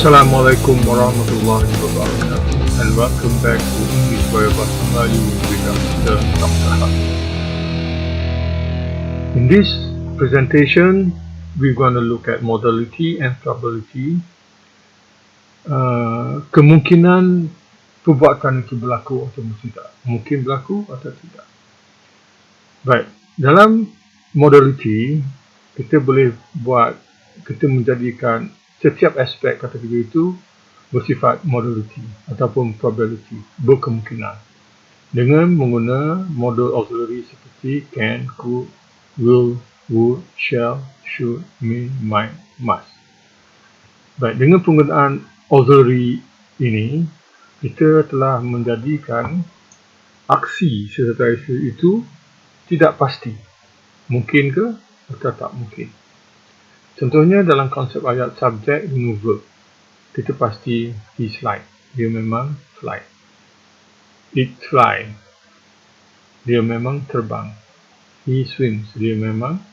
Assalamualaikum warahmatullahi wabarakatuh, and welcome back to English Bahasa Melayu with Dr. Ham. In this presentation, we're going to look at modality and probability. Kemungkinan perbuatan itu berlaku atau tidak, mungkin berlaku atau tidak. Baik, dalam modality kita boleh kita menjadikan setiap aspek kategori itu bersifat modality ataupun probability, berkemungkinan, dengan menggunakan model auxiliary seperti can, could, will, would, shall, should, may, might, must. Baik, dengan penggunaan auxiliary ini, kita telah menjadikan aksi serta isu itu tidak pasti. Mungkin ke atau tak mungkin. Contohnya dalam konsep ayat subjek dengan verb, kita pasti he slide, dia memang slide. It fly, dia memang terbang. He swims, dia memang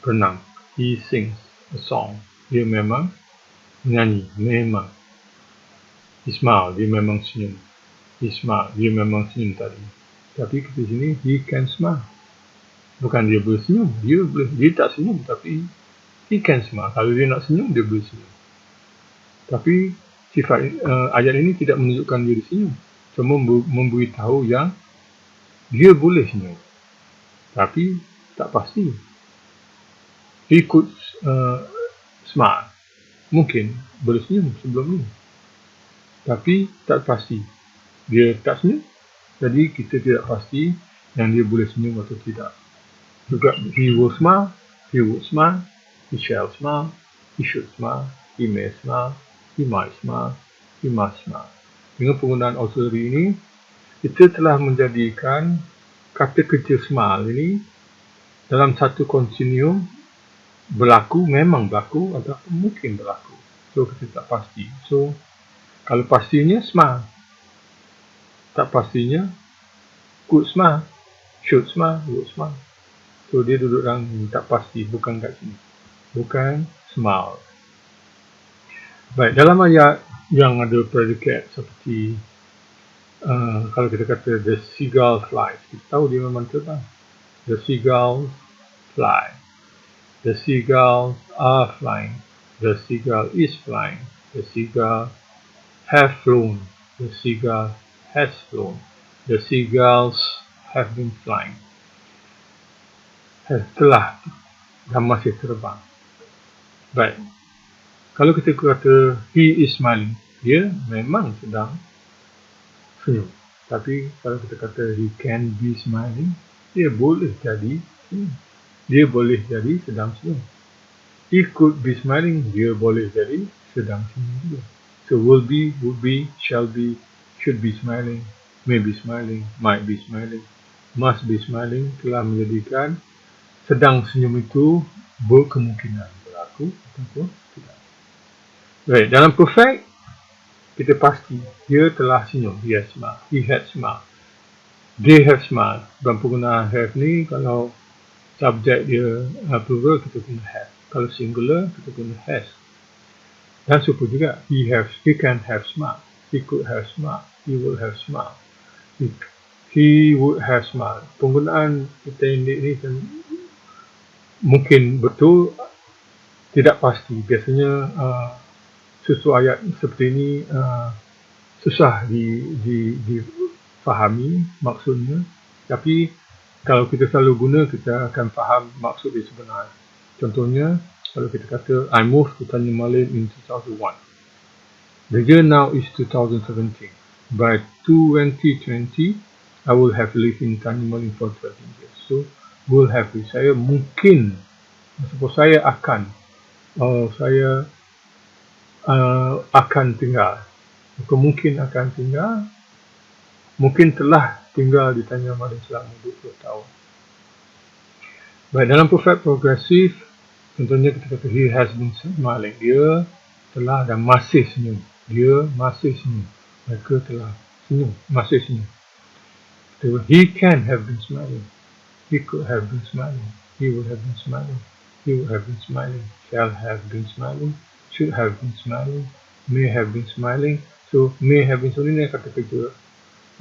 berenang. He sings a song, dia memang menyanyi, memang. He smile, dia memang senyum. He smile, dia memang senyum tadi. Tapi di sini he can smile. Bukan dia boleh senyum, dia tak senyum, tapi he can smile. Kalau dia nak senyum, dia boleh senyum. Tapi sifat ayat ini tidak menunjukkan dia senyum. Cuma memberitahu yang dia boleh senyum. Tapi tak pasti. He could smile. Mungkin boleh senyum sebelum ni. Tapi tak pasti. Dia tak senyum. Jadi kita tidak pasti yang dia boleh senyum atau tidak. Juga he will smile, he would smile, he shall smile, he should smile, he may smile, he might smile, he must smile. Dengan penggunaan auxiliary ini, kita telah menjadikan kata kerja smile ini dalam satu kontinuum berlaku, memang berlaku atau mungkin berlaku. So, kita tak pasti. So, kalau pastinya smile. Tak pastinya could smile, should smile, would smile. So, dia duduk dalam tak pasti, bukan kat sini. Bukan smile. Baik, dalam ayat yang ada predikat seperti kalau kita kata the seagull flies, kita tahu dia memang terbang. The seagulls fly. The seagulls are flying. The seagull is flying. The seagull have flown. The seagull has flown. The seagulls have been flying. Telah dan masih terbang. Baik. Kalau kita kata he is smiling, dia memang sedang senyum. Tapi kalau kita kata he can be smiling, dia boleh jadi senyum. Dia boleh jadi sedang senyum. He could be smiling, dia boleh jadi sedang senyum juga. So will be, would be, shall be, should be smiling, may be smiling, might be smiling, must be smiling telah menjadikan sedang senyum itu berkemungkinan berlaku ataupun tidak. Baik, dalam perfect kita pasti dia telah senyum, he has smiled, he had smiled, they have smiled. Dan penggunaan have ni kalau subjek dia plural kita guna have, kalau singular kita guna has. Dan super juga, he can have smiled, he could have smiled, he would have smiled, he would have smiled. Penggunaan kita ini kan mungkin betul, tidak pasti. Biasanya susu ayat seperti ini susah difahami maksudnya. Tapi kalau kita selalu guna, kita akan faham maksud dia sebenar. Contohnya, kalau kita kata I moved to Tanjung Malim in 2001. The year now is 2017. By 2020, I will have lived in Tanjung Malim for 13 years. So, will have, saya mungkin, suppose saya akan, saya akan tinggal, mungkin akan tinggal, mungkin telah tinggal di Tanjung Malim selama 20 tahun. Baik, dalam perfect progressive, contohnya kita kata he has been smiling, dia telah dan masih senyum, dia masih senyum, mereka telah senyum, masih senyum. He can have been smiling, he could have been smiling, he would have been smiling, he would have been smiling, shall have been smiling, should have been smiling, may have been smiling. So may have been smiling ni kata kerja,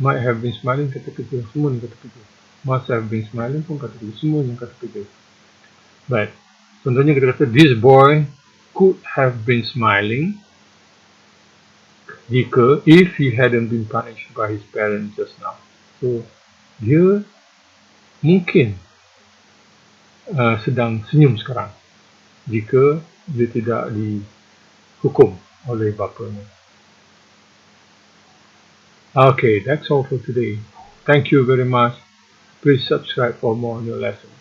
might have been smiling kata kerja, semua ni kata kerja. Must have been smiling pun kata kerja, semua ni kata kerja. Right. Contohnya kita kata this boy could have been smiling jika if he hadn't been punished by his parents just now. So dia mungkin sedang senyum sekarang jika dia tidak dihukum oleh bapanya. Okay, that's all for today. Thank you very much. Please subscribe for more new lessons.